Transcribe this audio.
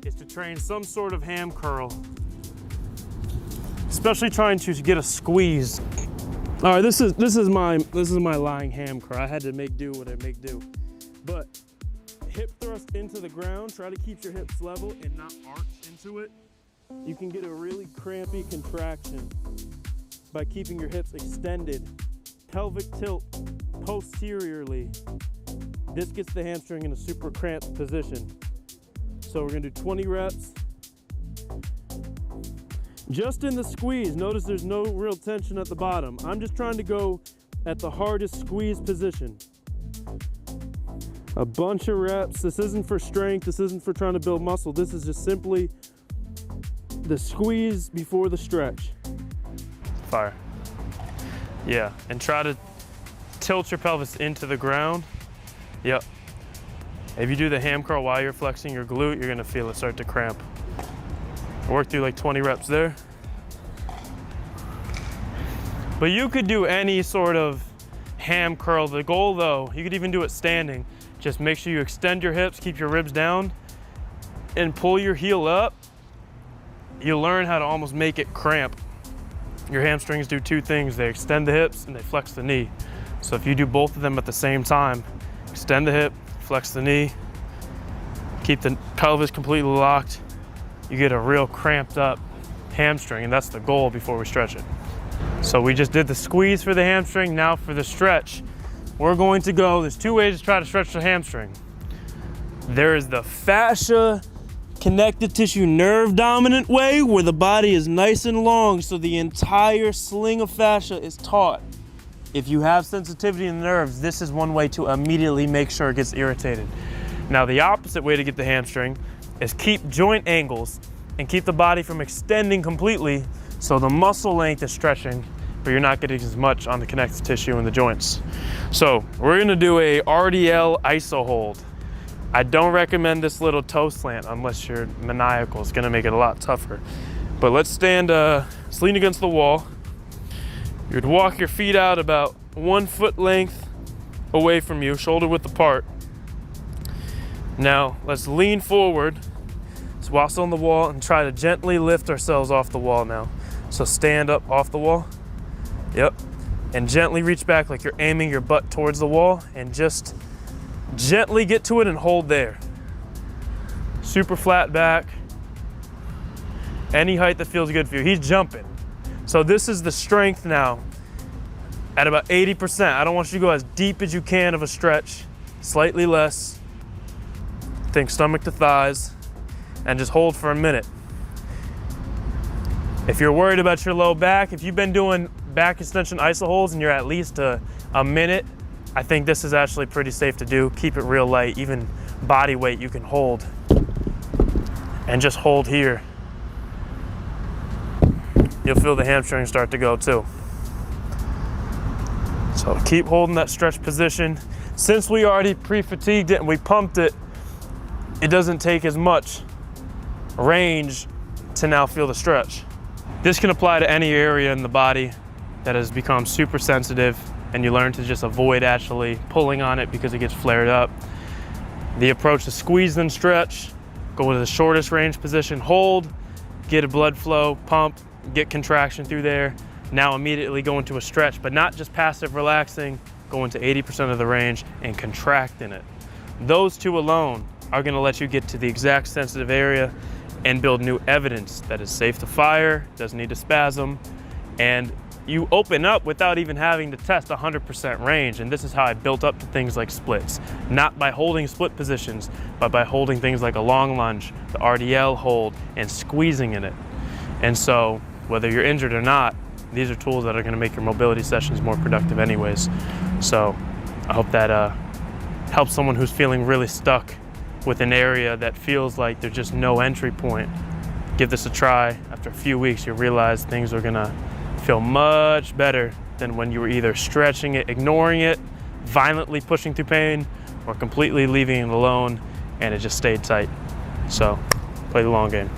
is to train some sort of ham curl, especially trying to get a squeeze. All right, this is my lying ham curl. I had to make do what I make do. But hip thrust into the ground, try to keep your hips level and not arch into it. You can get a really crampy contraction by keeping your hips extended. Pelvic tilt posteriorly. This gets the hamstring in a super cramped position. So we're gonna do 20 reps. Just in the squeeze, notice there's no real tension at the bottom. I'm just trying to go at the hardest squeeze position. A bunch of reps. This isn't for strength, this isn't for trying to build muscle. This is just simply the squeeze before the stretch. Fire. Yeah, and try to tilt your pelvis into the ground. Yep. If you do the ham curl while you're flexing your glute, you're gonna feel it start to cramp. Work through like 20 reps there. But you could do any sort of ham curl. The goal though, you could even do it standing. Just make sure you extend your hips, keep your ribs down, and pull your heel up. You learn how to almost make it cramp. Your hamstrings do two things. They extend the hips and they flex the knee. So if you do both of them at the same time, extend the hip, flex the knee, keep the pelvis completely locked, you get a real cramped up hamstring, and that's the goal before we stretch it. So we just did the squeeze for the hamstring. Now for the stretch, we're going to go, there's two ways to try to stretch the hamstring. There is the fascia connective tissue nerve dominant way, where the body is nice and long so the entire sling of fascia is taut. If you have sensitivity in the nerves, this is one way to immediately make sure it gets irritated. Now the opposite way to get the hamstring is keep joint angles and keep the body from extending completely so the muscle length is stretching, but you're not getting as much on the connective tissue in the joints. So we're gonna do a RDL iso hold. I don't recommend this little toe slant unless you're maniacal. It's gonna make it a lot tougher. But let's stand, let's lean against the wall. You'd walk your feet out about 1 foot length away from you, shoulder width apart. Now let's lean forward, so while still on the wall, and try to gently lift ourselves off the wall now. So stand up off the wall, yep. And gently reach back like you're aiming your butt towards the wall, and just gently get to it and hold there. Super flat back. Any height that feels good for you. He's jumping. So this is the strength now at about 80%. I don't want you to go as deep as you can of a stretch, slightly less. Think stomach to thighs, and just hold for a minute. If you're worried about your low back, if you've been doing back extension iso holds and you're at least a minute, I think this is actually pretty safe to do. Keep it real light, even body weight you can hold. And just hold here. You'll feel the hamstring start to go too. So keep holding that stretch position. Since we already pre-fatigued it and we pumped it, it doesn't take as much range to now feel the stretch. This can apply to any area in the body that has become super sensitive, and you learn to just avoid actually pulling on it because it gets flared up. The approach to squeeze and stretch, go to the shortest range position, hold, get a blood flow, pump, get contraction through there. Now immediately go into a stretch, but not just passive relaxing, go into 80% of the range and contract in it. Those two alone are gonna let you get to the exact sensitive area and build new evidence that is safe to fire, doesn't need to spasm, and you open up without even having to test 100% range. And this is how I built up to things like splits. Not by holding split positions, but by holding things like a long lunge, the RDL hold, and squeezing in it. And so, whether you're injured or not, these are tools that are gonna make your mobility sessions more productive anyways. So, I hope that helps someone who's feeling really stuck with an area that feels like there's just no entry point. Give this a try. After a few weeks, you'll realize things are gonna feel much better than when you were either stretching it, ignoring it, violently pushing through pain, or completely leaving it alone and it just stayed tight. So, play the long game.